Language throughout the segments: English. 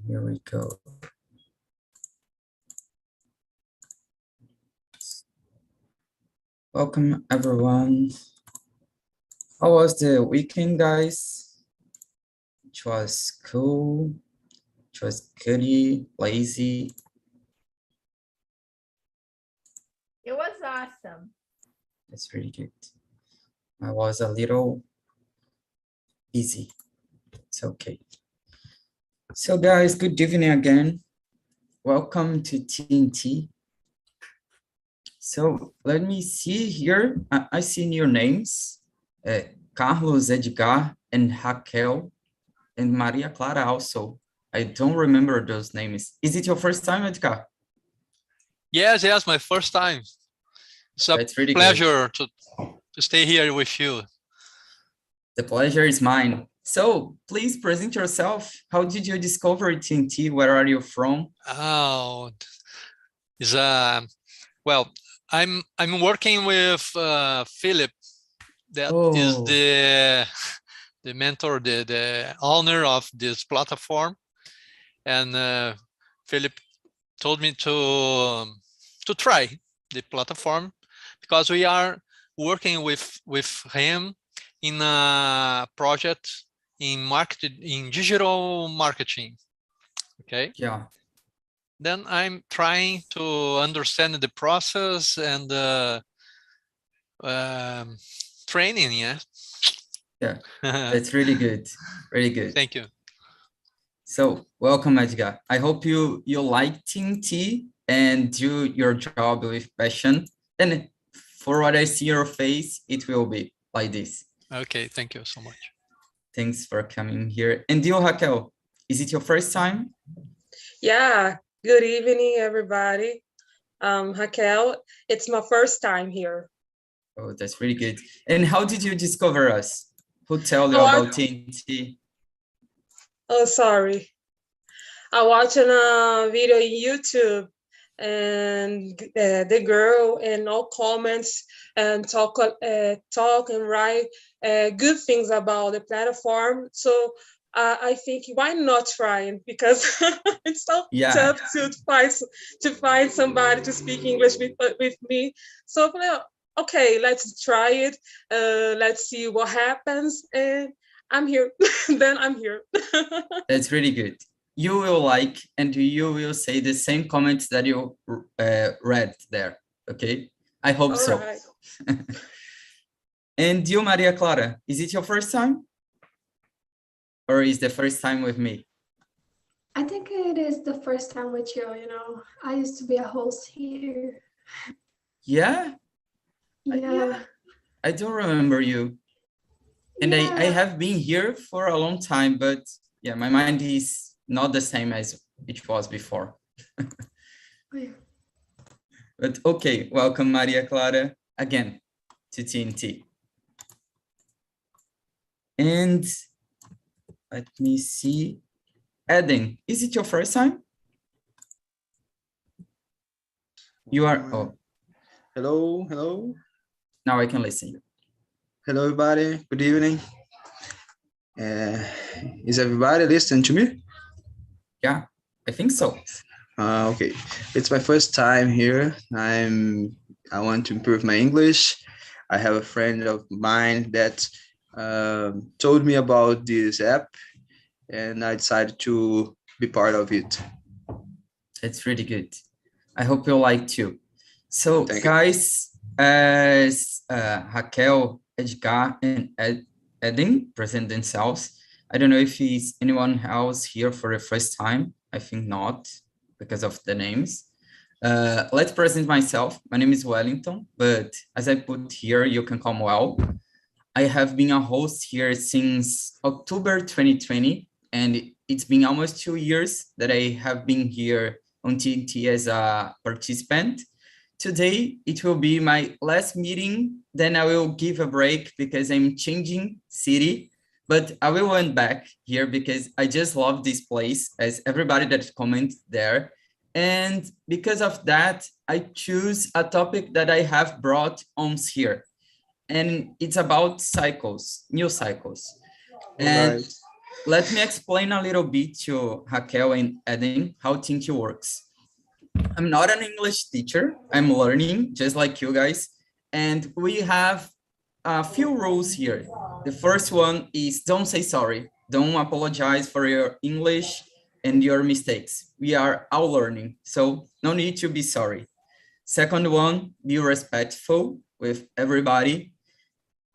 Here we go. Welcome, everyone. How was the weekend, guys? It was cool. It was goody, lazy. It was awesome. That's really good. I was a little busy. It's okay. So, guys, good evening again. Welcome to TNT. So let me see here. I see new names. Carlos, Edgar, and Raquel, and Maria Clara also. I don't remember those names. Is it your first time, Edgar? Yes, my first time. It's a That's really pleasure to stay here with you. The pleasure is mine. So please present yourself. How did you discover TNT? Where are you from? Oh, is well, I'm working with Philip. That is the mentor, the owner of this platform, and Philip told me to try the platform because we are working with him in a project in digital marketing. Okay. Yeah. Then I'm trying to understand the process and training. Yeah. That's really good. Really good. Thank you. So welcome, Edgar. I hope you like TNT and do your job with passion. And for what I see your face, it will be like this. Okay, thank you so much. Thanks for coming here. And you, Raquel, is it your first time? Yeah, good evening, everybody. Raquel, it's my first time here. Oh, that's really good. And how did you discover us? Who told you about TNT? Oh, sorry. I watched a video on YouTube and the girl and all comments and talk and write good things about the platform. So I think why not trying, because it's so tough to find somebody to speak English with me. So okay, let's try it. Let's see what happens. And I'm here. Then I'm here. That's really good. You will like and you will say the same comments that you read there. Okay, I hope so. Right. And you, Maria Clara, is it your first time? Or is the first time with me? I think it is the first time with you, you know. I used to be a host here. Yeah? Yeah. I don't remember you. And yeah. I have been here for a long time, but yeah, my mind is not the same as it was before. But okay, welcome Maria Clara again to TNT. And let me see. Eden, is it your first time? You are, oh. Hello. Now I can listen. Hello, everybody. Good evening. Is everybody listening to me? Yeah, I think so. Okay, it's my first time here. I want to improve my English. I have a friend of mine that told me about this app, and I decided to be part of it. It's really good. I hope you like too. So, guys, as Raquel, Edgar, and Eden present themselves, I don't know if is anyone else here for the first time. I think not, because of the names. Let's present myself. My name is Wellington, but as I put here, you can call me Well. I have been a host here since October 2020, and it's been almost 2 years that I have been here on TNT as a participant. Today, it will be my last meeting, then I will give a break because I'm changing city, but I will went back here because I just love this place, as everybody that comments there. And because of that, I choose a topic that I have brought on here. And it's about cycles, new cycles. And let me explain a little bit to Raquel and Eden how Tinky works. I'm not an English teacher. I'm learning just like you guys. And we have a few rules here. The first one is don't say sorry. Don't apologize for your English and your mistakes. We are all learning, so no need to be sorry. Second one, be respectful with everybody.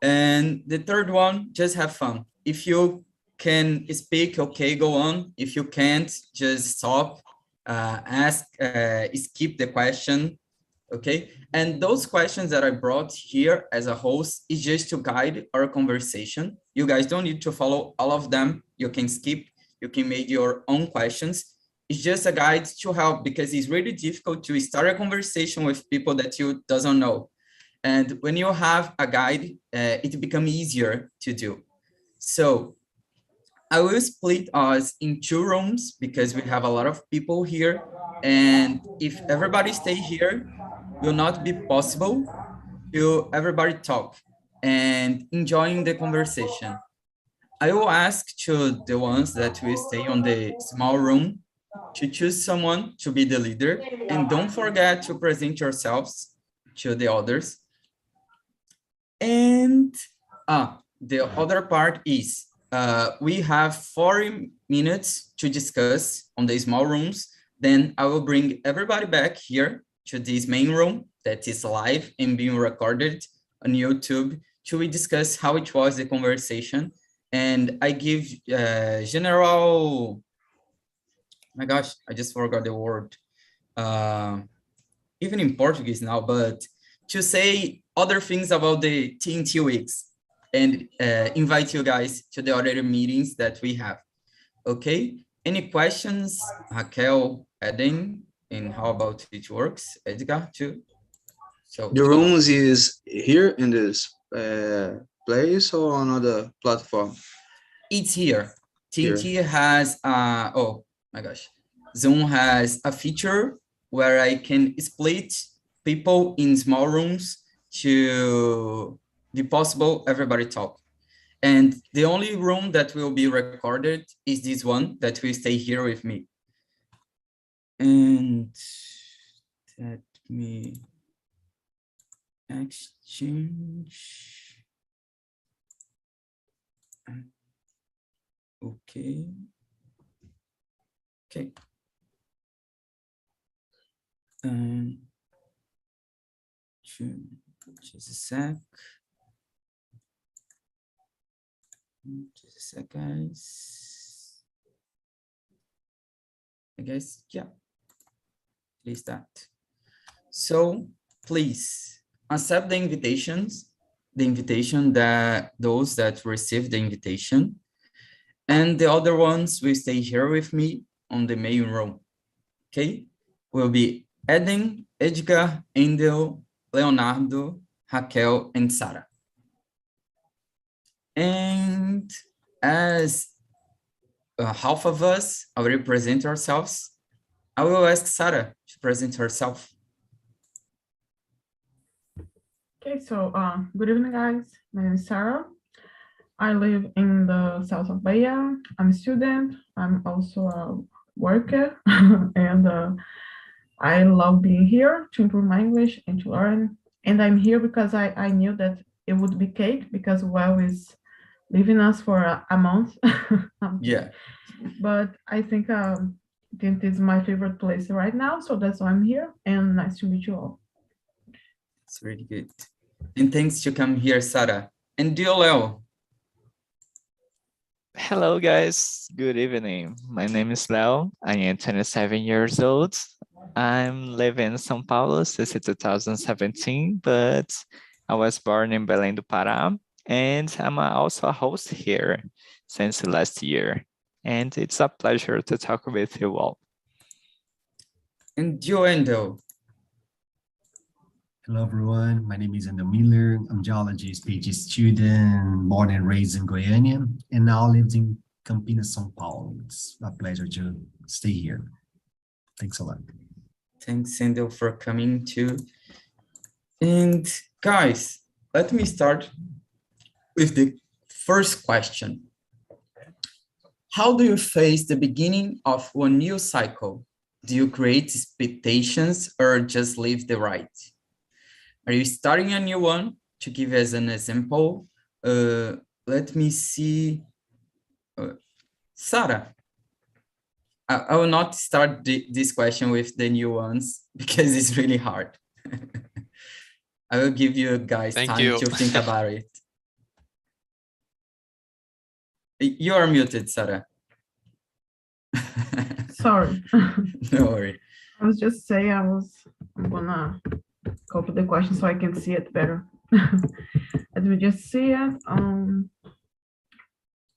And the third one, just have fun. If you can speak, okay, go on. If you can't, just stop, skip the question, okay? And those questions that I brought here as a host is just to guide our conversation. You guys don't need to follow all of them. You can skip, you can make your own questions. It's just a guide to help because it's really difficult to start a conversation with people that you doesn't know. And when you have a guide, it becomes easier to do. So I will split us in 2 rooms because we have a lot of people here. And if everybody stay here, will not be possible to everybody talk and enjoying the conversation. I will ask to the ones that will stay on the small room to choose someone to be the leader, and don't forget to present yourselves to the others. And the other part is we have 40 minutes to discuss on the small rooms. Then I will bring everybody back here to this main room that is live and being recorded on YouTube to discuss how it was the conversation. And I give general, my gosh, I just forgot the word, even in Portuguese now, but to say other things about the TNT weeks and invite you guys to the other meetings that we have. Okay, any questions, Raquel, Eden, and how about it works? Edgar too. So the rooms is here in this place or another platform? It's here. TNT has, oh my gosh, Zoom has a feature where I can split people in small rooms to be possible everybody talk. And the only room that will be recorded is this one that will stay here with me. And let me exchange. Okay. Okay. Just a sec. Just a sec, guys. I guess, yeah. At least that. So please accept the invitations, the invitation that those that receive the invitation, and the other ones will stay here with me on the main room. Okay, will be Eden, Edgar, Endel, Leonardo, Raquel, and Sarah. And as half of us already present ourselves, I will ask Sarah to present herself. Okay, so good evening, guys. My name is Sarah. I live in the south of Bahia. I'm a student. I'm also a worker, and I love being here to improve my English and to learn. And I'm here because I knew that it would be cake because Well is leaving us for a month. Yeah. But I think it is my favorite place right now, so that's why I'm here. And nice to meet you all. It's really good. And thanks to come here, Sarah. And dear Leo. Hello, guys. Good evening. My name is Leo. I am 27 years old. I'm living in São Paulo since 2017, but I was born in Belém do Pará, and I'm also a host here since last year. And it's a pleasure to talk with you all. And Joendo. Hello, everyone. My name is Endo Miller. I'm geology PhD student, born and raised in Goiânia, and now lives in Campinas, São Paulo. It's a pleasure to stay here. Thanks a lot. Thanks, Endo, for coming too. And guys, let me start with the first question. How do you face the beginning of one new cycle? Do you create expectations or just leave the ride? Are you starting a new one? To give as an example, let me see. Sarah, I will not start this question with the new ones because it's really hard. I will give you guys time to think about it. You are muted, Sarah. Sorry. No worry. I was just saying I'm gonna copy the question so I can see it better. Let me just see it.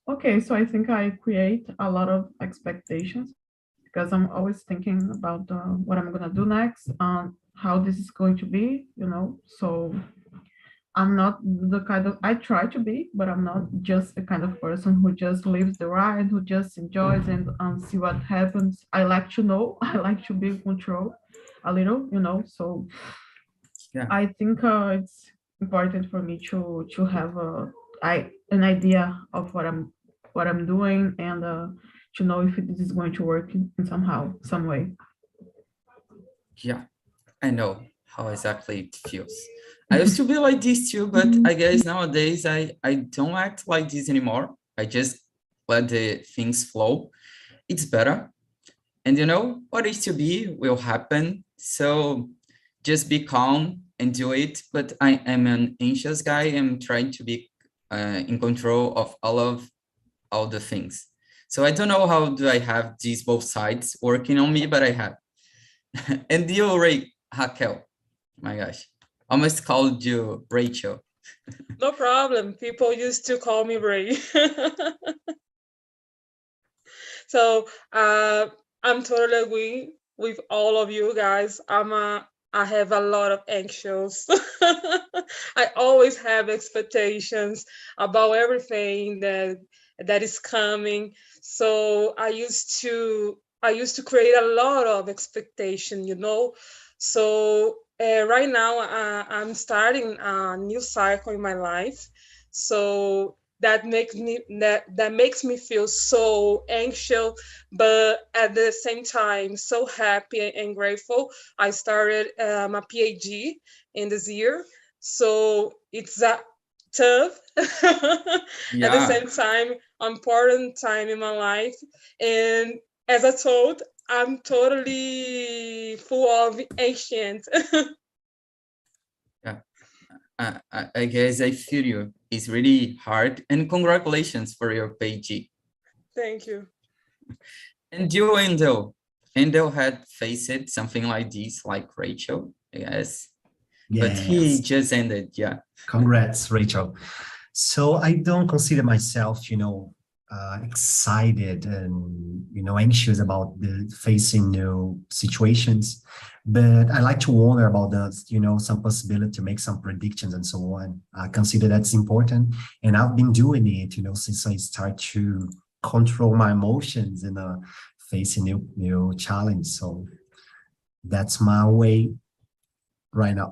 Okay, so I think I create a lot of expectations because I'm always thinking about what I'm gonna do next, how this is going to be, you know. So I'm not the kind of, I try to be, but I'm not just the kind of person who just lives the ride, who just enjoys and see what happens. I like to know, I like to be in control a little, you know. So yeah. I think it's important for me to have an idea of what I'm doing and to know if this is going to work in some way. Yeah, I know how exactly it feels. I used to be like this too, but I guess nowadays I don't act like this anymore. I just let the things flow. It's better. And you know, what is to be will happen. So just be calm and do it. But I am an anxious guy. I'm trying to be in control of all the things. So I don't know how do I have these both sides working on me, but I have. And you, Raquel, my gosh, almost called you Rachel. No problem. People used to call me Ray. So I'm totally agree with all of you guys. I have a lot of anxious. I always have expectations about everything that is coming. So I used to create a lot of expectation, you know. So right now I'm starting a new cycle in my life. So that makes me feel so anxious, but at the same time so happy and grateful. I started my PhD in this year, so it's a tough Yeah. at the same time important time in my life. And as I told, I'm totally full of ancient. Yeah, I guess I feel you. It's really hard, and congratulations for your PhD. Thank you. And you, Endel. Endel had faced something like this, like Rachel, I guess. Yes. But he just ended, yeah. Congrats, Rachel. So I don't consider myself, excited and, anxious about facing new situations, but I like to wonder about some possibility to make some predictions and so on. I consider that's important. And I've been doing it, since I start to control my emotions and face a new challenge. So that's my way right now.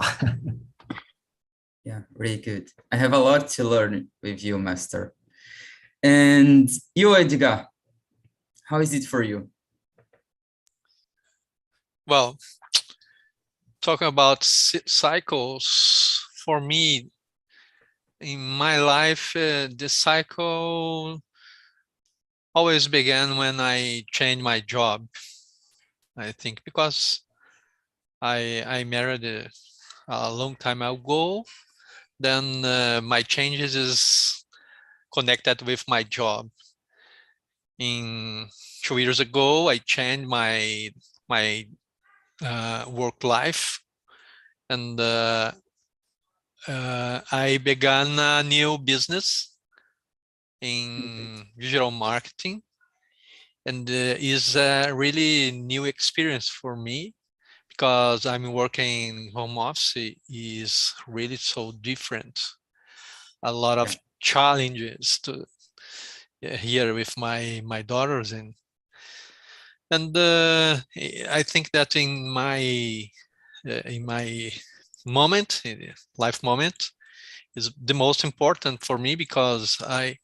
Yeah, really good. I have a lot to learn with you, Master. And you, Edgar, how is it for you? Well, talking about cycles, for me, in my life, the cycle always began when I changed my job. I think because I married a long time ago, then my changes is connected with my job. 2 years ago, I changed my work life, and I began a new business in digital marketing, and is a really new experience for me because I'm working home office is really so different. A lot of challenges to here with my daughters, and I think that in my moment, life moment, is the most important for me because I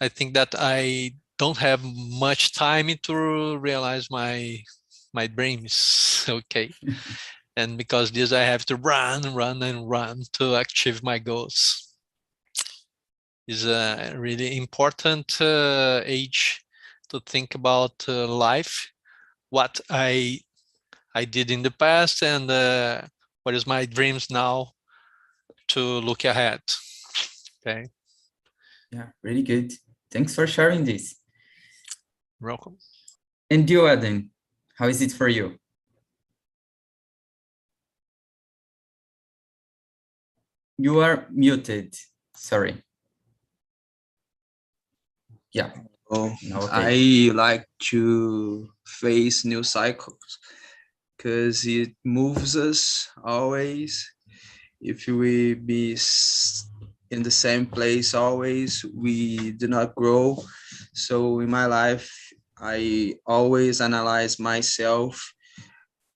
think that I don't have much time to realize my dreams. Okay. And because this, I have to run to achieve my goals. Is a really important age to think about life, what I did in the past, and what is my dreams now to look ahead. Okay. Yeah, really good. Thanks for sharing this. Welcome. And you, Eden, how is it for you? You are muted. Sorry. Yeah. Oh, okay. I like to face new cycles because it moves us always. If we be in the same place always, we do not grow. So in my life, I always analyze myself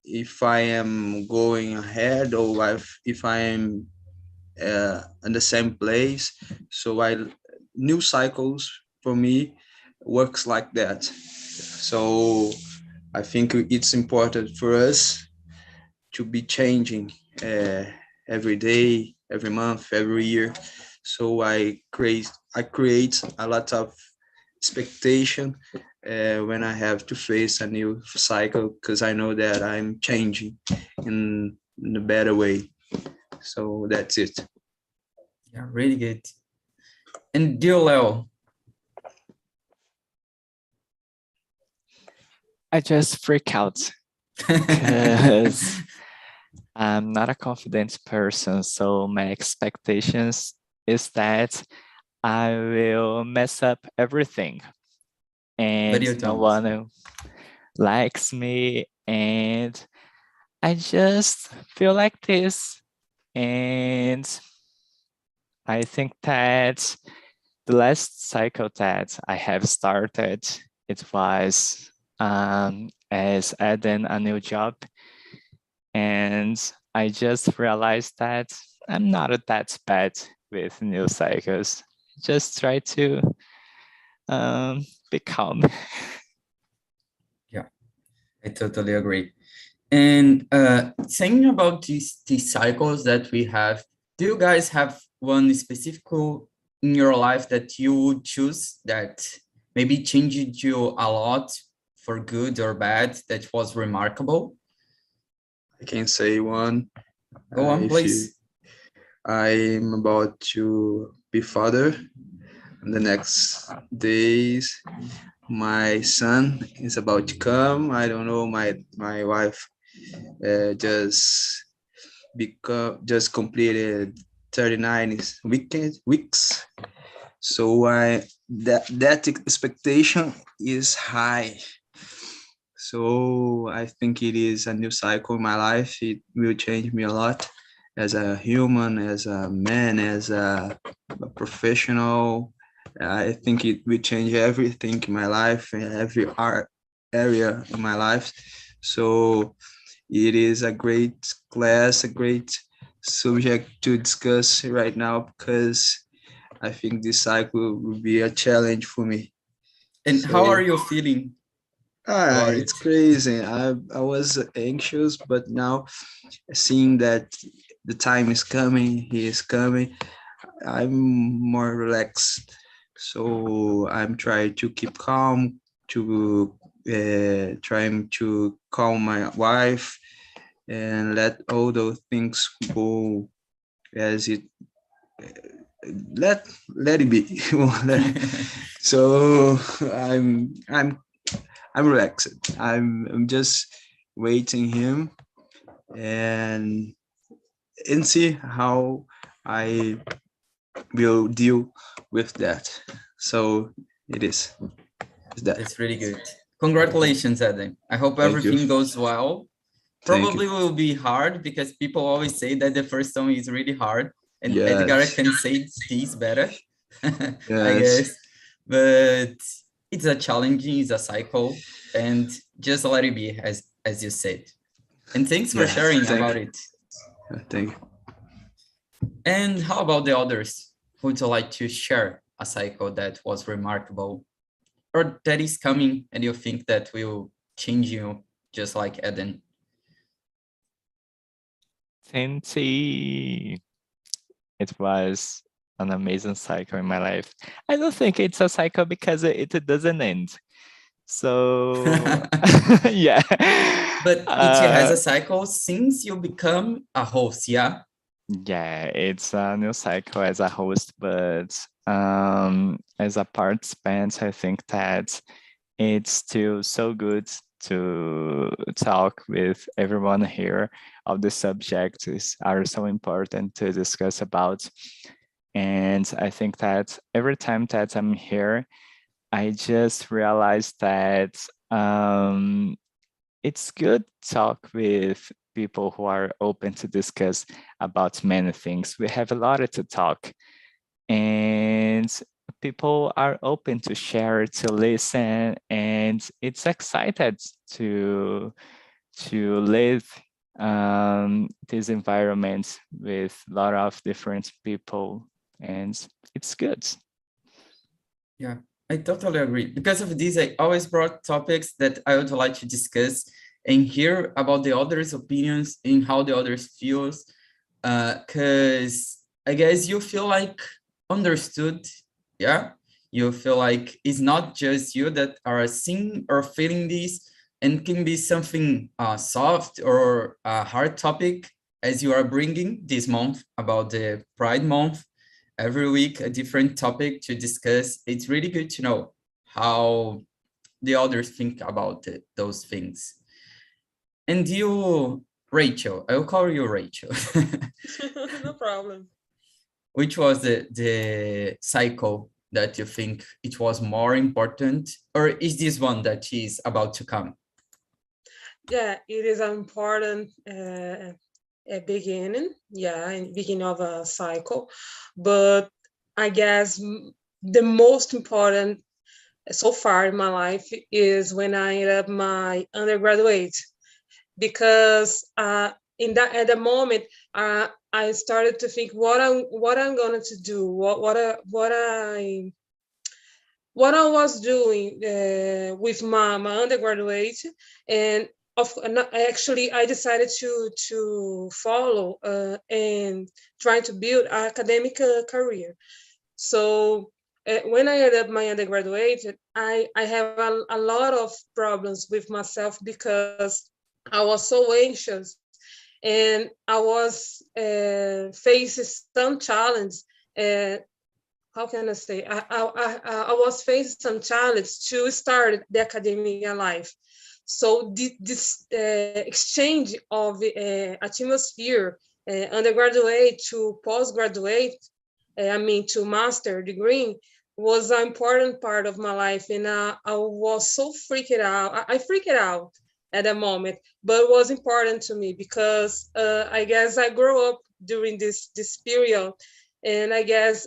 if I am going ahead or if I am in the same place. So new cycles for me works like that. So I think it's important for us to be changing every day, every month, every year. So I create a lot of expectation when I have to face a new cycle, because I know that I'm changing in a better way. So that's it. Yeah, really good. And dear Leo. I just freak out because I'm not a confident person. So my expectations is that I will mess up everything and no one likes me. And I just feel like this. And I think that the last cycle that I have started, it was as adding a new job. And I just realized that I'm not that bad with new cycles. Just try to be calm. Yeah, I totally agree. And saying about these cycles that we have, do you guys have one specific in your life that you would choose that maybe changed you a lot for good or bad, that was remarkable? I can say one. Go on, please. I'm about to be father. In the next days, my son is about to come. I don't know. My wife just completed 39 weeks. So that expectation is high. So I think it is a new cycle in my life. It will change me a lot as a human, as a man, as a professional. I think it will change everything in my life, in every area in my life. So it is a great class, a great subject to discuss right now, because I think this cycle will be a challenge for me. And how are you feeling? It's crazy. I was anxious, but now seeing that the time is coming, he is coming, I'm more relaxed. So I'm trying to keep calm, trying to calm my wife and let all those things go as it let it be. So I'm relaxed. I'm just waiting him and see how I will deal with that. So it is. That's really good. Congratulations, Eden. I hope everything goes well. Probably will be hard because people always say that the first song is really hard, and Edgar can say this better, I guess. But it's a challenging, it's a cycle, and just let it be, as you said. And thanks for sharing about it. Thank you. And how about the others? Would you like to share a cycle that was remarkable? or that is coming and you think that will change you just like Eden? Tinty. It was an amazing cycle in my life. I don't think it's a cycle because it doesn't end. So yeah. But it has a cycle since you become a host, yeah? Yeah, it's a new cycle as a host, but as a participant, I think that it's still so good to talk with everyone here. All the subjects are so important to discuss about. And I think that every time that I'm here, I just realized that it's good to talk with people who are open to discuss about many things. We have a lot to talk, and people are open to share, to listen, and it's excited to live this environment with a lot of different people, and it's good. Yeah, I totally agree. Because of this, I always brought topics that I would like to discuss and hear about the others' opinions and how the others feels. Because I guess you feel like understood, yeah? You feel like it's not just you that are seeing or feeling this, and can be something soft or a hard topic as you are bringing this month about the Pride Month. Every week a different topic to discuss. It's really good to know how the others think about those things. And you, Rachel, I will call you Rachel. No problem. Which was the cycle that you think it was more important, or is this one that is about to come? Yeah, it is an important beginning. Yeah, in beginning of a cycle, but I guess the most important so far in my life is when I ended up my undergraduate, because at the moment I started to think what I'm going to do, what I was doing with my undergraduate, and actually I decided to follow and try to build an academic career. So when I ended up my undergraduate, I have a lot of problems with myself because I was so anxious, and I was facing some challenge. How can I say? I was facing some challenge to start the academia life. So this exchange of atmosphere, undergraduate to postgraduate, to master degree, was an important part of my life, and I was so freaked out. I freaked out at that moment, but it was important to me because I guess I grew up during this period, and I guess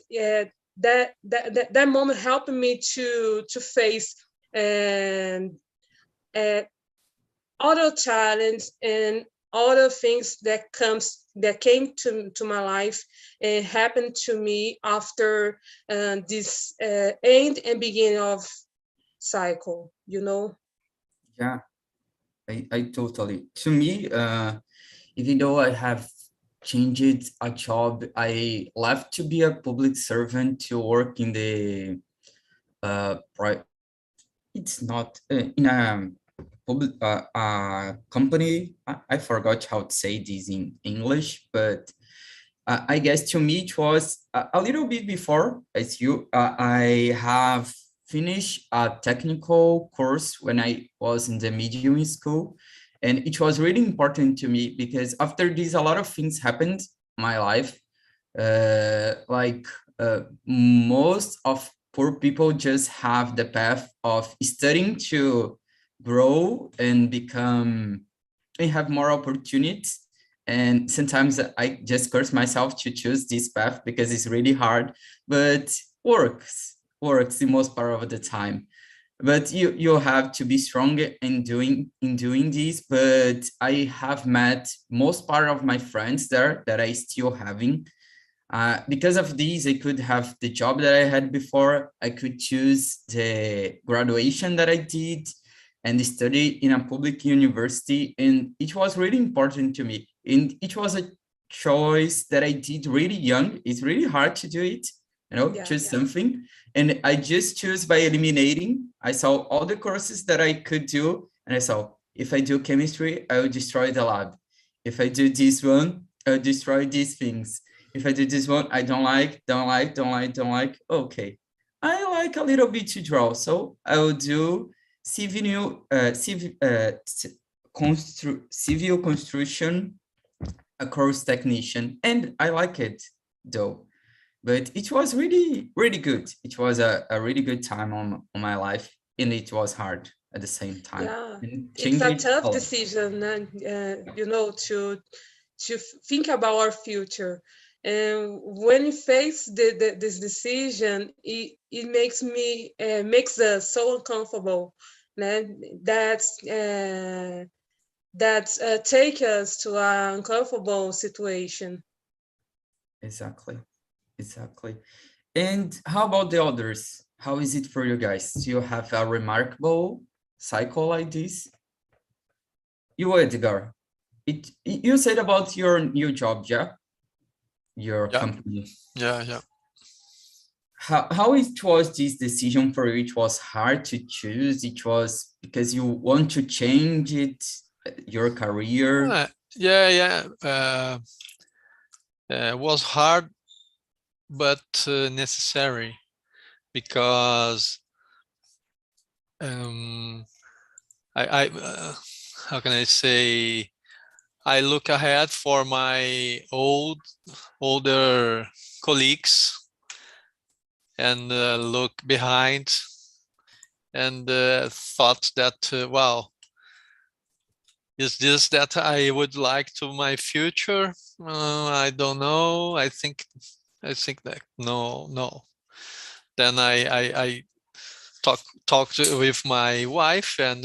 that moment helped me to face and other challenge and other things that came to my life and happened to me after this end and beginning of cycle, Yeah, I totally, to me, even though I have changed a job, I left to be a public servant to work in the it's not in a public company. I forgot how to say this in English, but I guess to me it was a little bit before as you. I have finished a technical course when I was in the medium school, and it was really important to me because after this a lot of things happened in my life. Most of poor people just have the path of studying to grow and become and have more opportunities. And sometimes I just curse myself to choose this path because it's really hard, but works the most part of the time. But you have to be strong in doing this. But I have met most part of my friends there that I still having. Because of these, I could have the job that I had before. I could choose the graduation that I did and study in a public university. And it was really important to me. And it was a choice that I did really young. It's really hard to do it, choose something. And I just choose by eliminating. I saw all the courses that I could do. And I saw, if I do chemistry, I will destroy the lab. If I do this one, I'll destroy these things. If I do this one, I don't like. Okay, I like a little bit to draw, so I will do civil construction, a course technician, and I like it though. But it was really, really good. It was a really good time on my life, and it was hard at the same time. Yeah, it's a tough decision, to think about our future. And when you face this decision, it makes us so uncomfortable. That's take us to an uncomfortable situation. Exactly. And how about the others? How is it for you guys? Do you have a remarkable cycle like this? You, Edgar, you said about your new job, yeah? Your company. Yeah. How it was this decision for you? It was hard to choose. It was because you want to change it, your career. It was hard, but necessary, because I how can I say? I look ahead for my older colleagues, and look behind, and thought that, wow, is this that I would like to my future? I don't know. I think that no. Then I talked with my wife, and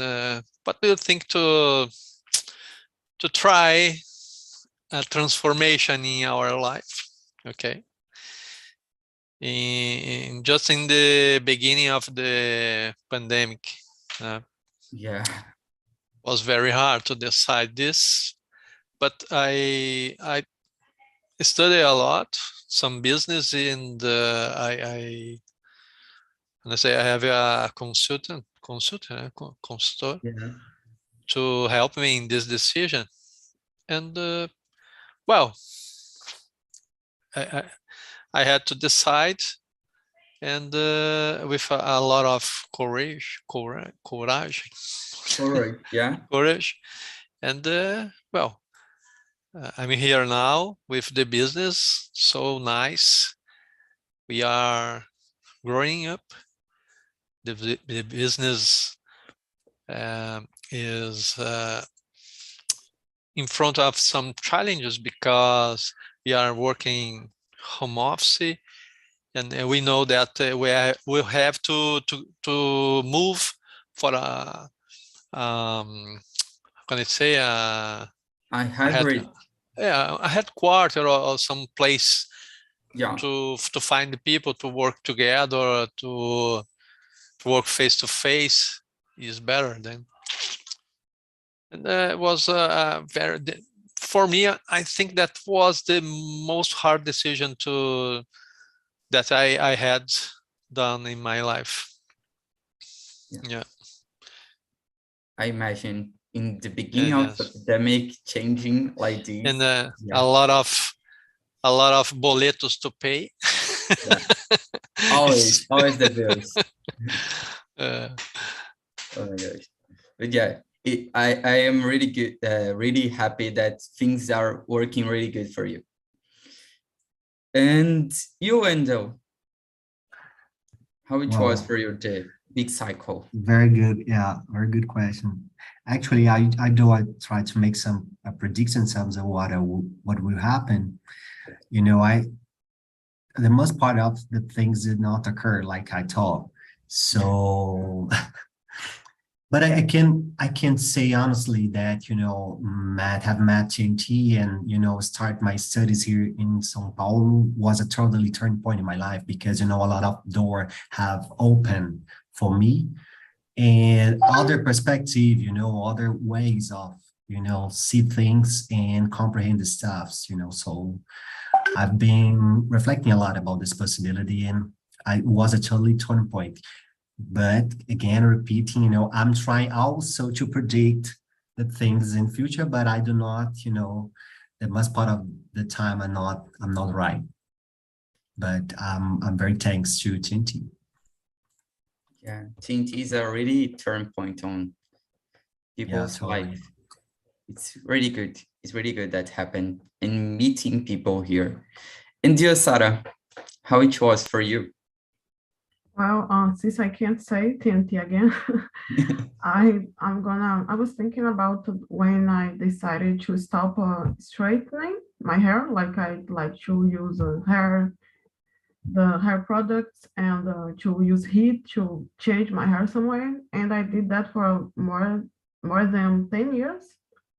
what do you think to try a transformation in our life? Okay. Just in the beginning of the pandemic, was very hard to decide this, but I studied a lot, some business, and I have a consultant to help me in this decision. And well, I had to decide, and with a lot of courage, and well, I'm here now with the business, so nice. We are growing up. The business is in front of some challenges, because we are working home office, and we know that we have to move for a how can I say, a hybrid, a headquarter, or some place to find the people to work together, to work face to face is better than. And it was very, for me, I think that was the most hard decision that I had done in my life. Yeah. I imagine in the beginning of the pandemic, changing like this, and a lot of boletos to pay. Always the bills. Oh my gosh! But yeah, I am really good, really happy that things are working really good for you. And you, Wendell, how it was for you, the big cycle? Very good. Yeah, very good question. Actually, I try to make some predictions of what will happen. The most part of the things did not occur like I thought. So, But I can say honestly that, you know, have met TNT and, you know, start my studies here in São Paulo was a totally turning point in my life because, you know, a lot of doors have opened for me and other perspective, you know, other ways of, you know, see things and comprehend the stuffs, you know. So I've been reflecting a lot about this possibility and it was a totally turning point. But again, repeating, you know, I'm trying also to predict the things in future, but I do not, you know, the most part of the time I'm not right. But I'm very thanks to TNT. Yeah, TNT is a really turn point on people's totally. life. It's really good. It's really good that happened and meeting people here. And dear Sarah, how it was for you? Well, since I can't say TNT again, I was thinking about when I decided to stop straightening my hair, like I'd like to use the hair products and to use heat to change my hair somewhere. And I did that for more than 10 years.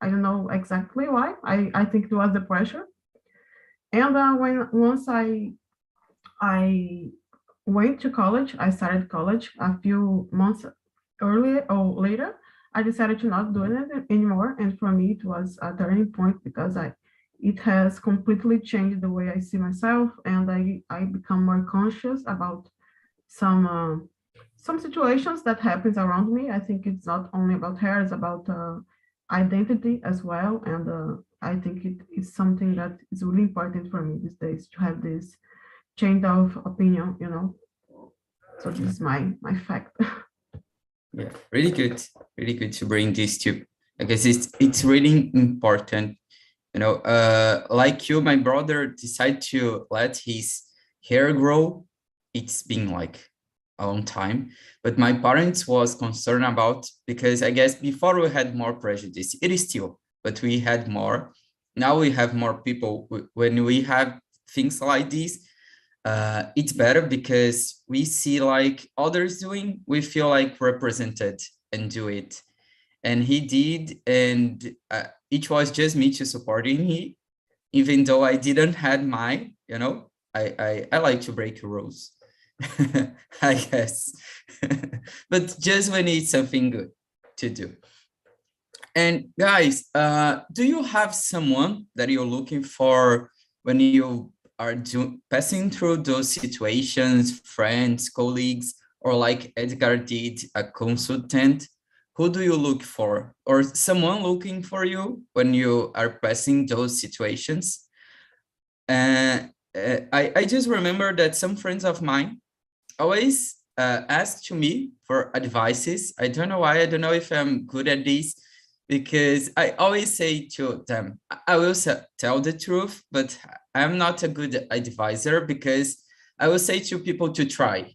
I don't know exactly why. I think it was the pressure. And once I went to college, I started college a few months earlier or later. I decided to not do it anymore. And for me, it was a turning point because it has completely changed the way I see myself, and I become more conscious about some situations that happens around me. I think it's not only about hair, it's about identity as well. And I think it is something that is really important for me these days to have this change of opinion, you know. So this is my fact. Yeah, really good to bring this to. I guess it's really important, you know. Like you, my brother decided to let his hair grow. It's been like a long time, but my parents was concerned about, because I guess before we had more prejudice. It is still, but we had more. Now we have more people. When we have things like this, it's better because we see like others doing, we feel like represented and do it. And he did, and it was just me to supporting him, even though I didn't had my, you know, I like to break rules, I guess, but just when it's something good to do. And guys, do you have someone that you're looking for when you are passing through those situations, friends, colleagues, or like Edgar did, a consultant? Who do you look for, or someone looking for you when you are passing those situations? I just remember that some friends of mine always ask to me for advices. I don't know why. I don't know if I'm good at this, because I always say to them, I will tell the truth, but I'm not a good advisor, because I will say to people to try.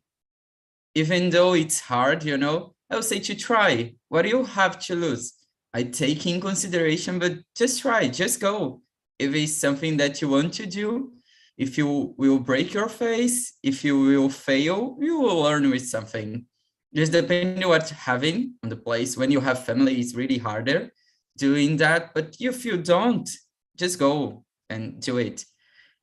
Even though it's hard, you know, I will say to try. What do you have to lose? I take in consideration, but just try, just go. If it's something that you want to do, if you will break your face, if you will fail, you will learn with something. Just depending on what having on the place. When you have family, it's really harder doing that. But if you don't, just go and do it.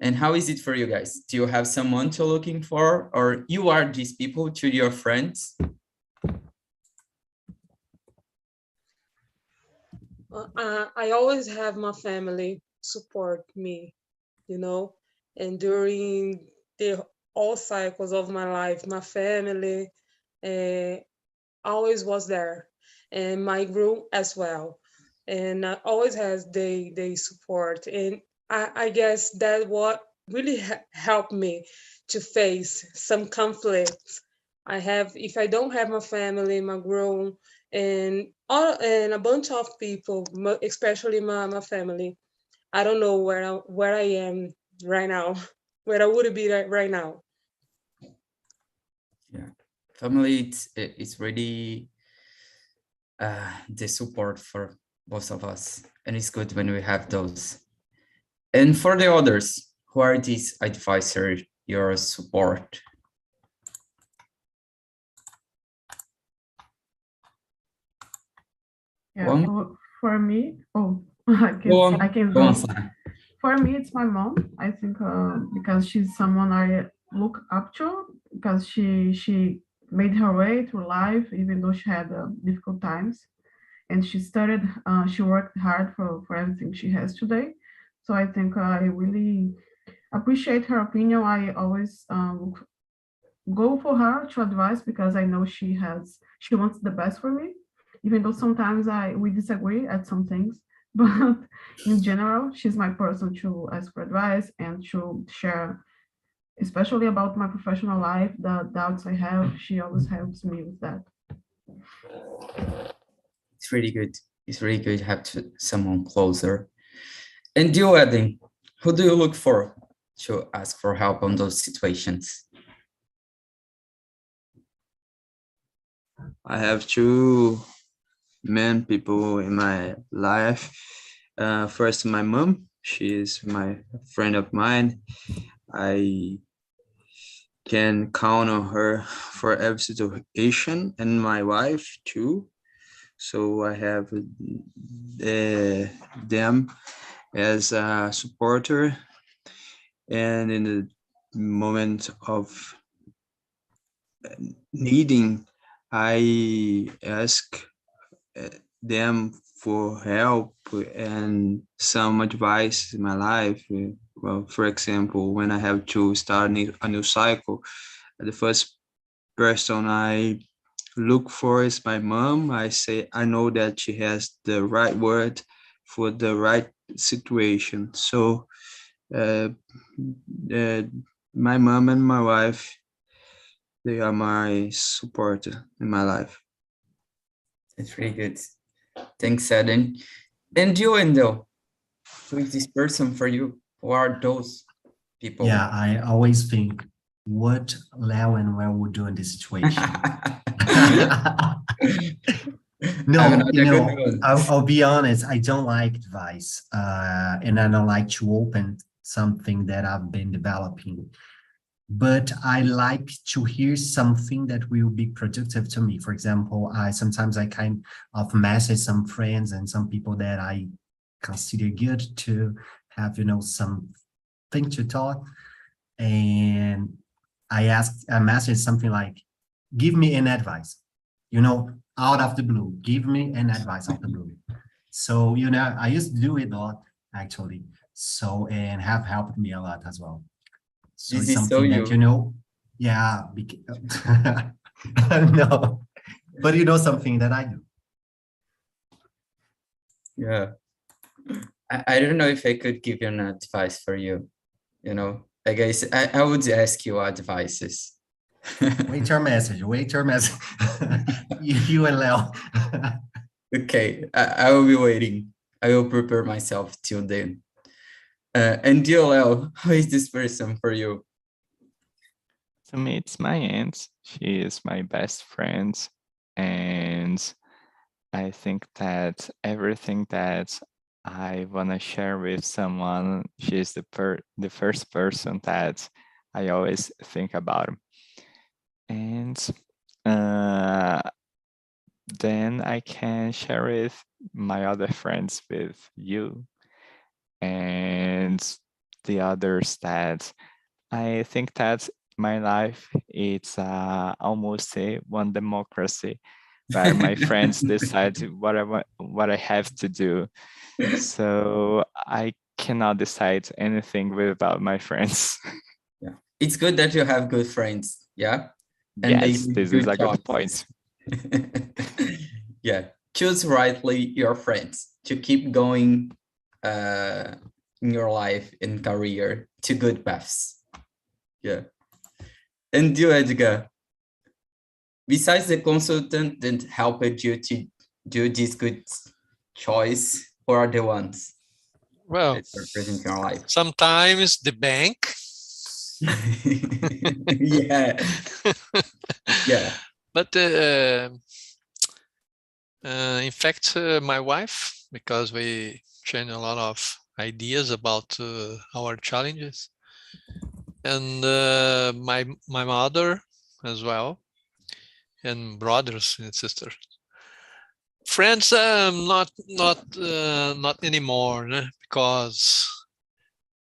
And how is it for you guys? Do you have someone to looking for, or you are these people to your friends? I always have my family support me, you know, and during all cycles of my life, my family always was there, and my group as well, and always has they support. And I guess that what really helped me to face some conflicts I have. If I don't have my family, my group, and a bunch of people, especially my family, I don't know where I am right now, where I would be right now. Yeah, family, it's really the support for both of us, and it's good when we have those. And for the others, who are these advisors, your support? Yeah, for me, Go on. I can Go on, go. Sarah. For me, it's my mom. I think because she's someone I look up to, because she made her way through life, even though she had difficult times, and she worked hard for everything she has today. So I think I really appreciate her opinion. I always go for her to advise because I know she wants the best for me, even though sometimes we disagree at some things. But in general, she's my person to ask for advice and to share, especially about my professional life, the doubts I have. She always helps me with that. It's really good. It's really good to have someone closer. And you, Eden, who do you look for to ask for help on those situations? I have two main people in my life. First, my mom. She is my friend of mine. I can count on her for every situation, and my wife too. So I have them as a supporter, and in the moment of needing, I ask them for help and some advice in my life. Well, for example, when I have to start a new cycle, the first person I look for is my mom. I say, I know that she has the right word for the right situation. So my mom and my wife, they are my supporter in my life. It's really good. Thanks, Eden. And you, Endo, who is this person for you? Who are those people? Yeah, I always think what Leo and Well would do in this situation. No, you know, I'll be honest, I don't like advice, and I don't like to open something that I've been developing. But I like to hear something that will be productive to me. For example, sometimes I kind of message some friends and some people that I consider good to have, you know, something to talk. And I message something like, give me an advice, you know, out of the blue, give me an advice out of the blue. So, you know, I used to do it a lot, actually. So, and have helped me a lot as well. So This it's something that, you know, yeah, no, but you know, something that I do. Yeah. I don't know if I could give you an advice for you, you know, I guess I would ask you advices. Wait your message, you and Leo. Okay, I will be waiting. I will prepare myself till then. And you, Leo, who is this person for you? To me, it's my aunt. She is my best friend. And I think that everything that I want to share with someone, she's the first person that I always think about. And then I can share with my other friends, with you and the others, that I think that my life it's almost one democracy where my friends decide what I have to do. So I cannot decide anything without my friends. Yeah, it's good that you have good friends. Yeah, and yes, this is a good point. Yeah, choose rightly your friends to keep going in your life and career to good paths. Yeah. And you, Edgar, besides the consultant that helped you to do this good choice, who are the ones well, that represent your life? Sometimes the bank. Yeah. Yeah. But in fact, my wife, because we share a lot of ideas about our challenges, and my mother as well, and brothers and sisters. Friends, not anymore, because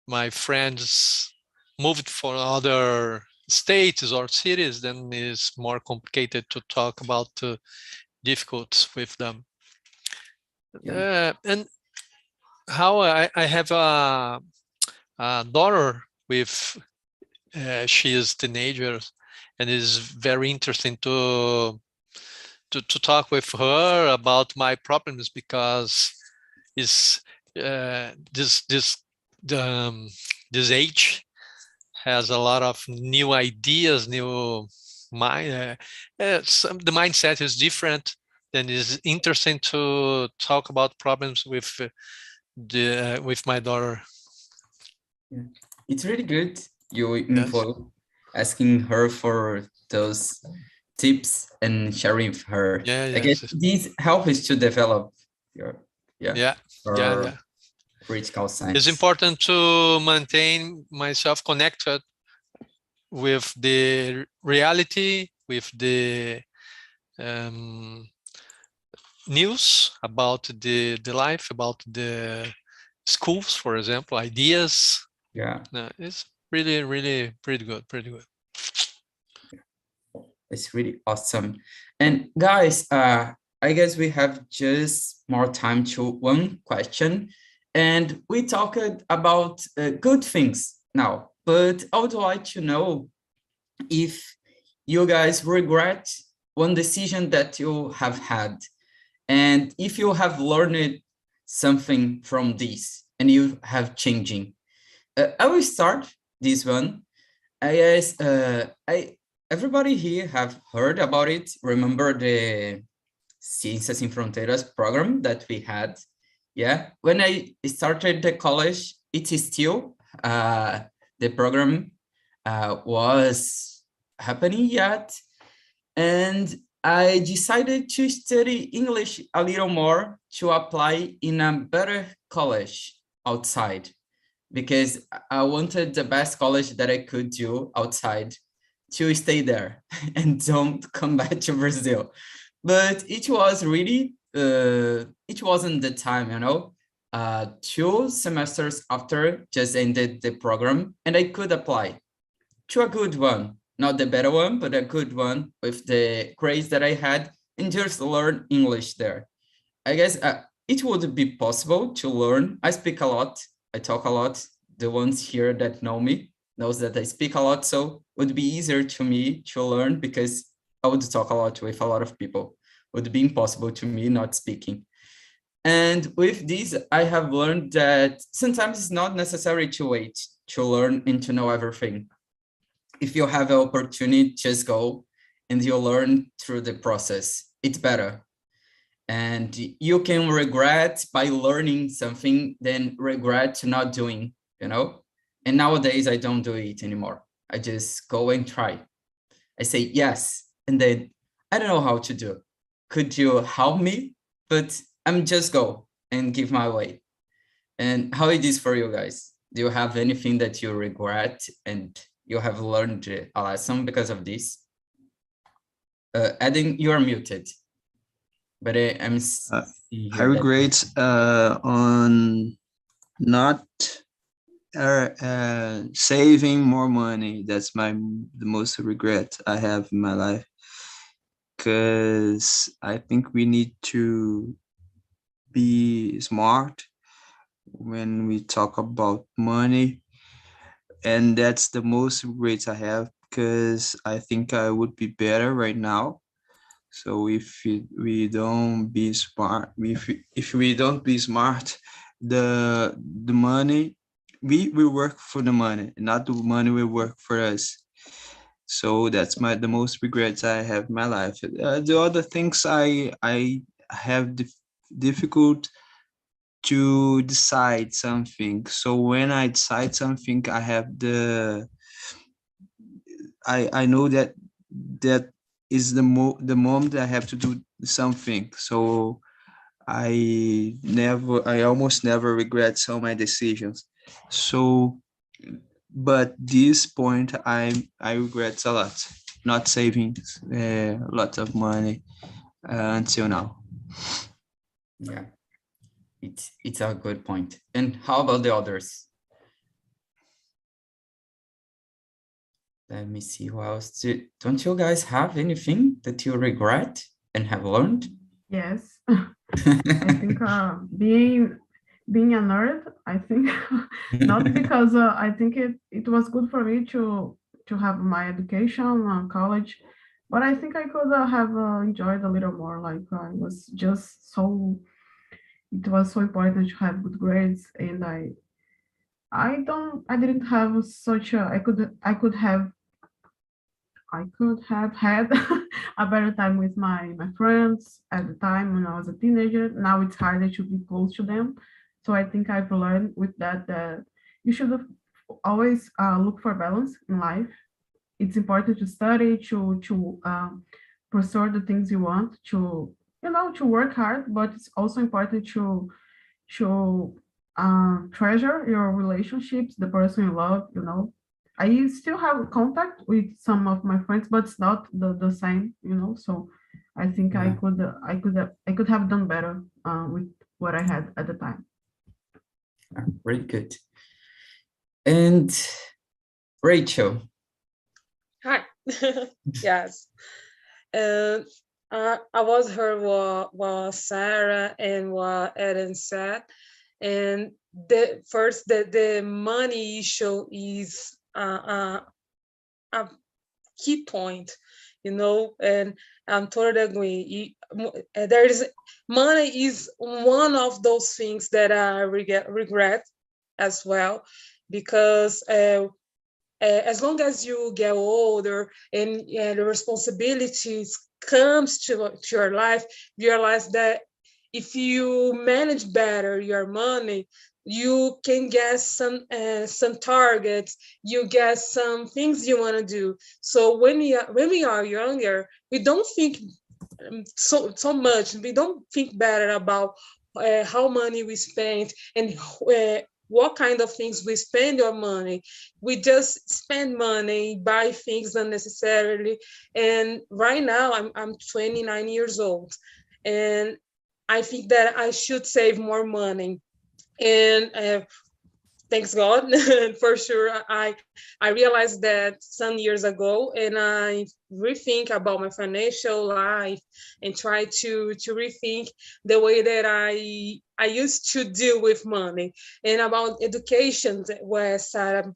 my friends moved for other states or cities. Then it's more complicated to talk about difficulties with them. Yeah. And how I have a daughter with she is teenager, and it's very interesting to talk with her about my problems, because it's this age has a lot of new ideas, new mind. The mindset is different. Then it's interesting to talk about problems with my daughter. Yeah. It's really good you involve asking her for those tips and sharing with her. I guess these help us to develop your critical science. It's important to maintain myself connected with the reality, with the news about the life, about the schools, for example, ideas. Yeah, it's really pretty good. It's really awesome. And guys, I guess we have just more time to one question, and we talked about good things now, but I would like to know if you guys regret one decision that you have had, and if you have learned something from this and you have changing. I will start this one. I guess everybody here have heard about it. Remember the Ciências Sem Fronteiras program that we had? Yeah, when I started the college, it is still the program was happening yet, and I decided to study English a little more to apply in a better college outside, because I wanted the best college that I could do outside to stay there and don't come back to Brazil. But it was really, it wasn't the time, 2 semesters after just ended the program, and I could apply to a good one, not the better one, but a good one with the grades that I had, and just learn English there. I guess it would be possible to learn. I speak a lot, I talk a lot. The ones here that know me knows that I speak a lot, so it would be easier to me to learn because I would talk a lot with a lot of people. It would be impossible to me not speaking. And with this, I have learned that sometimes it's not necessary to wait to learn and to know everything. If you have an opportunity, just go and you learn through the process. It's better. And you can regret by learning something than regret not doing, And nowadays I don't do it anymore. I just go and try. I say yes, and then I don't know how to do. Could you help me? But I'm just go and give my way. And how it is for you guys? Do you have anything that you regret and you have learned a lesson because of this? Adding, you are muted. But I regret on not saving more money. That's the most regret I have in my life, because I think we need to be smart when we talk about money, and that's the most regret I have, because I think I would be better right now. So if we don't be smart, if we don't be smart, the money, we work for the money, not the money will work for us. So that's the most regrets I have in my life. The other things I have difficult to decide something. So when I decide something, I have I know that is the moment I have to do something. So I almost never regret all my decisions. So, but this point I regret a lot, not saving lots of money until now. Yeah, it's a good point. And how about the others? Let me see who else. Don't you guys have anything that you regret and have learned? Yes. I think being a nerd, I think not because I think it was good for me to have my education, college, but I think I could have enjoyed a little more. Like I was just so it was so important to have good grades, and I didn't have such a I could have had a better time with my friends at the time when I was a teenager. Now it's harder to be close to them. So I think I've learned with that you should always look for balance in life. It's important to study, to pursue the things you want, to work hard, but it's also important to treasure your relationships, the person you love. I still have contact with some of my friends, but it's not the same. So I think Yeah. I could have done better with what I had at the time. Very good. And Rachel. Hi. Yes. And I was heard what Sarah and what Eden said. And the money issue is a key point, and I'm totally agree. There is money is one of those things that I regret as well, because as long as you get older and the responsibilities comes to your life, you realize that if you manage better your money, you can get some targets, you get some things you want to do. So when we are younger, we don't think so much. We don't think better about how money we spend and what kind of things we spend our money. We just spend money, buy things unnecessarily. And right now I'm 29 years old, and I think that I should save more money. And thanks God, for sure. I realized that some years ago, and I rethink about my financial life and try to rethink the way that I used to deal with money. And about education, where Sarah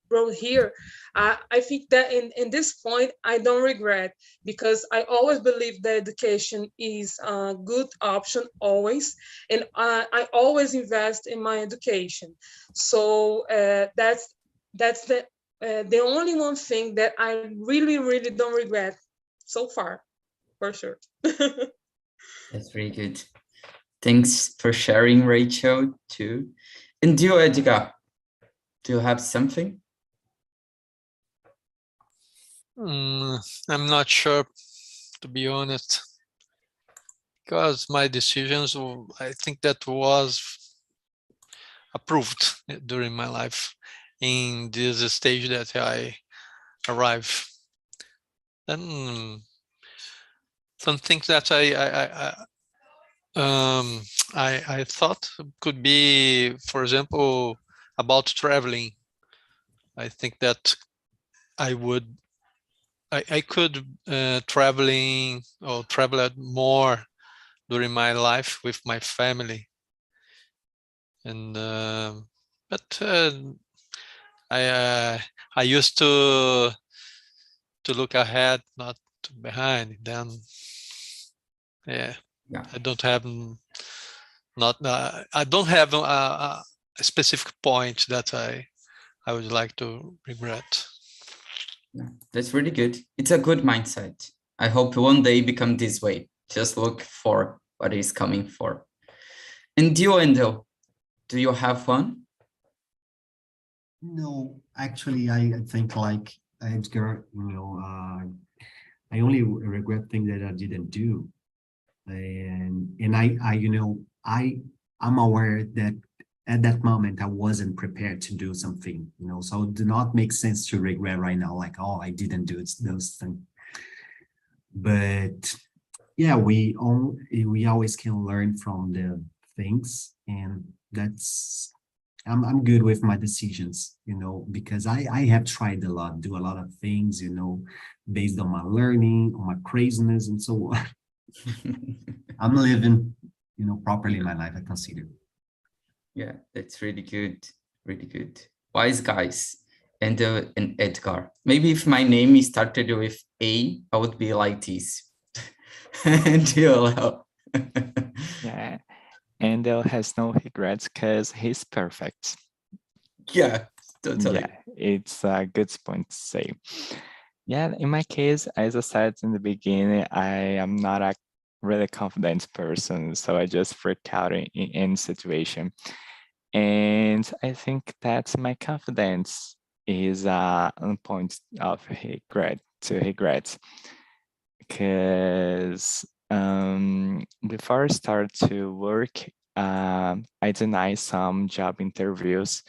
brought here, I think that in this point I don't regret, because I always believe that education is a good option always, and I always invest in my education. So that's the only one thing that I really, really don't regret so far, for sure. That's really good. Thanks for sharing, Rachel, too. And you, Edgar, do you have something? I'm not sure, to be honest, because my decisions, I think that was approved during my life in this stage that I arrive. Then some things that I thought could be, for example, about traveling. I think that I could traveling or travel more during my life with my family. And but I used to look ahead, not behind. Then yeah. I don't have I don't have a specific point that I would like to regret. Yeah, that's really good. It's a good mindset. I hope one day become this way. Just look for what is coming for. And you, Endo, do you have one? No, actually, I think like Edgar, I only regret things that I didn't do. And I'm aware that at that moment I wasn't prepared to do something, so it did not make sense to regret right now, like, oh, I didn't do those things. But yeah, we always can learn from the things, and that's I'm good with my decisions, because I have tried a lot, do a lot of things, based on my learning, on my craziness, and so on. I'm living, properly my life, I consider. Yeah, that's really good. Really good. Wise guys. And Edgar. Maybe if my name started with A, I would be like this. And you'll Yeah. Andel has no regrets because he's perfect. Yeah, totally. Yeah, it's a good point to say. Yeah, in my case, as I said in the beginning, I am not a really confident person, so I just freak out in any situation. And I think that my confidence is on point of regret, because before I start to work, I denied some job interviews.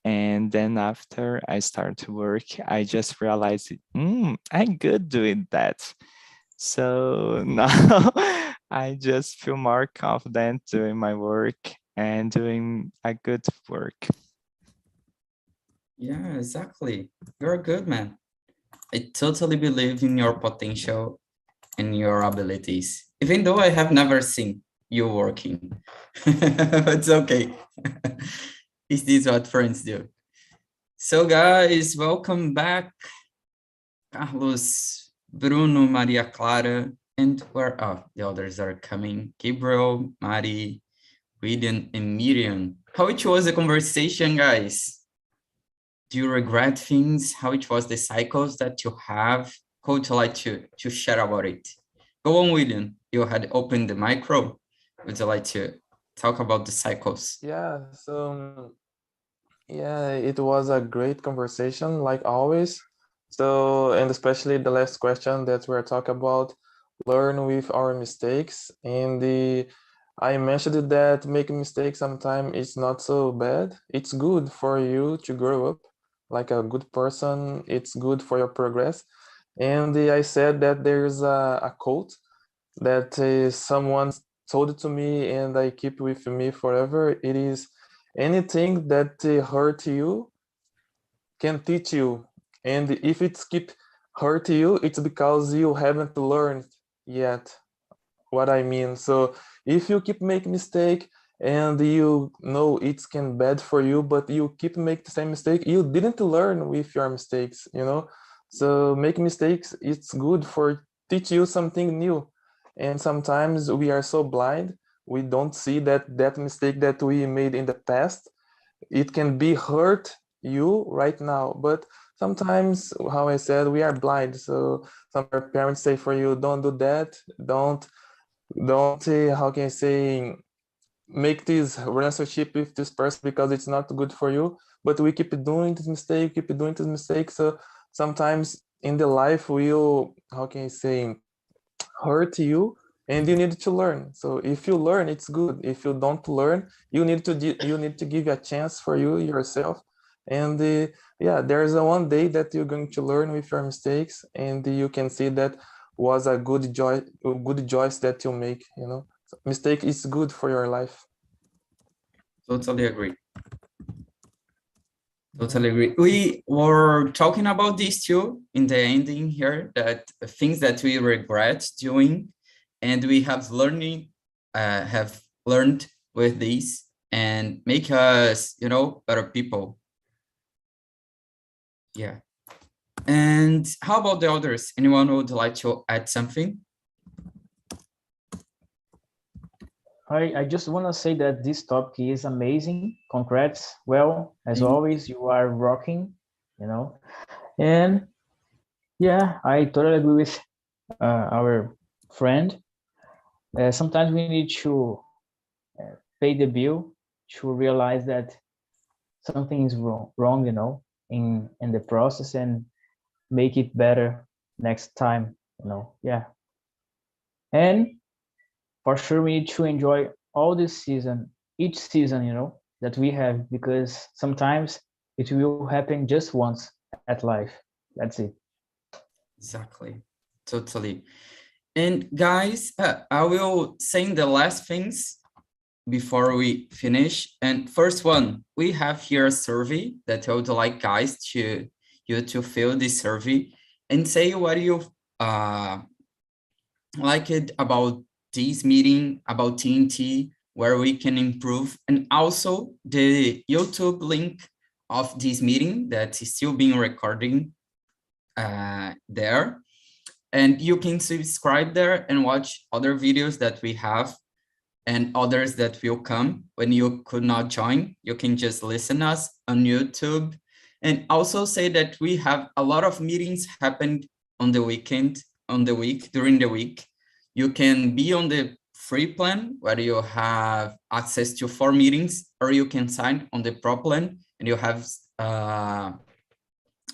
And then after I start to work, I just realized, I'm good doing that. So now I just feel more confident doing my work and doing a good work. Yeah, exactly. You're good, man. I totally believe in your potential and your abilities, even though I have never seen you working. It's okay. Is this what friends do? So guys, welcome back. Carlos, Bruno, Maria Clara, and the others are coming. Gabriel, Mari, William, and Miriam. How it was the conversation, guys? Do you regret things? How it was the cycles that you have? How would you like to share about it? Go on, William. You had opened the micro. Would you like to talk about the cycles? Yeah, so yeah, it was a great conversation, like always. So, and especially the last question that we're talking about, learn with our mistakes. I mentioned that making mistakes sometimes is not so bad. It's good for you to grow up like a good person. It's good for your progress. And I said that there's a quote that someone told it to me, and I keep with me forever. It is, anything that hurt you can teach you, and if it's keep hurt you, it's because you haven't learned yet what I mean. So if you keep make mistake and you know it's can bad for you, but you keep make the same mistake, you didn't learn with your mistakes, So make mistakes, it's good for teach you something new. And sometimes we are so blind, we don't see that mistake that we made in the past, it can be hurt you right now. But sometimes, how I said, we are blind. So some parents say for you, don't do that, don't how can I say, make this relationship with this person because it's not good for you. But we keep doing this mistake, so sometimes in the life will, how can I say, hurt you, and you need to learn. So if you learn, it's good. If you don't learn, you need to give a chance for yourself. And yeah, there's a one day that you're going to learn with your mistakes, and you can see that was a good choice that you make. So mistake is good for your life. Totally agree. Totally agree. We were talking about this too in the ending here, that things that we regret doing, and we have learned with this and make us, better people. Yeah. And how about the others? Anyone would like to add something? I just want to say that this topic is amazing. Congrats. Well, as always, you are rocking, And yeah, I totally agree with our friend. Sometimes we need to pay the bill to realize that something is wrong, in the process, and make it better next time, Yeah. And for sure, we need to enjoy all this season, each season, that we have, because sometimes it will happen just once at life. That's it. Exactly. Totally. And guys, I will say the last things before we finish. And first one, we have here a survey that I would like guys to fill this survey and say what you like it about this meeting, about TNT, where we can improve, and also the YouTube link of this meeting that is still being recording there. And you can subscribe there and watch other videos that we have and others that will come. When you could not join, you can just listen us on YouTube. And also say that we have a lot of meetings happened on the weekend, during the week. You can be on the free plan where you have access to 4 meetings, or you can sign on the pro plan and you have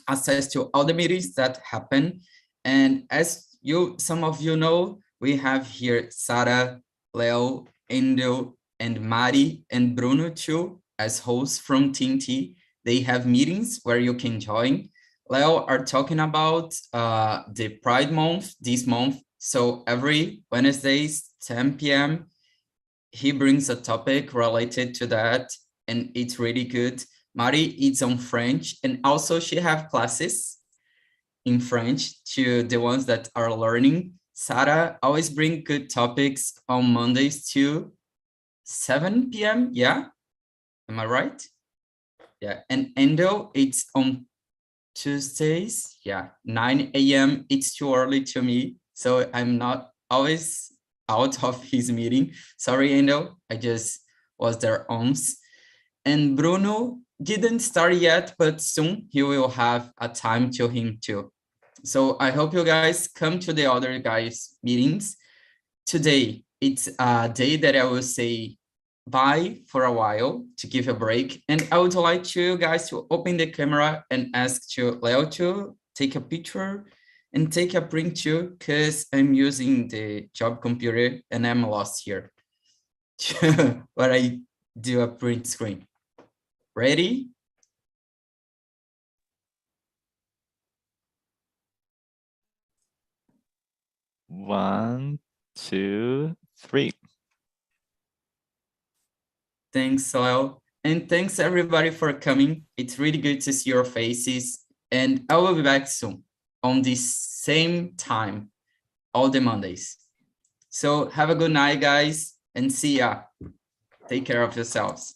access to all the meetings that happen. And as some of you know, we have here Sarah, Leo, Endo, and Mari, and Bruno too, as hosts from TNT. They have meetings where you can join. Leo are talking about the Pride Month this month. So every Wednesdays, 10 p.m., he brings a topic related to that, and it's really good. Mari is on French, and also she have classes in French to the ones that are learning. Sarah always bring good topics on Mondays to 7 p.m. Yeah, am I right? Yeah, and Endo, it's on Tuesdays. Yeah, 9 a.m. It's too early to me, so I'm not always out of his meeting. Sorry, Endo, I just was there once. And Bruno didn't start yet, but soon he will have a time to him too. So I hope you guys come to the other guys' meetings. Today, it's a day that I will say bye for a while to give a break. And I would like you guys to open the camera and ask to Leo to take a picture and take a print too, because I'm using the job computer and I'm lost here. But I do a print screen. Ready? One, 2, 3. Thanks, Leo. And thanks everybody for coming. It's really good to see your faces. And I will be back soon on this same time, all the Mondays. So have a good night, guys, and see ya. Take care of yourselves.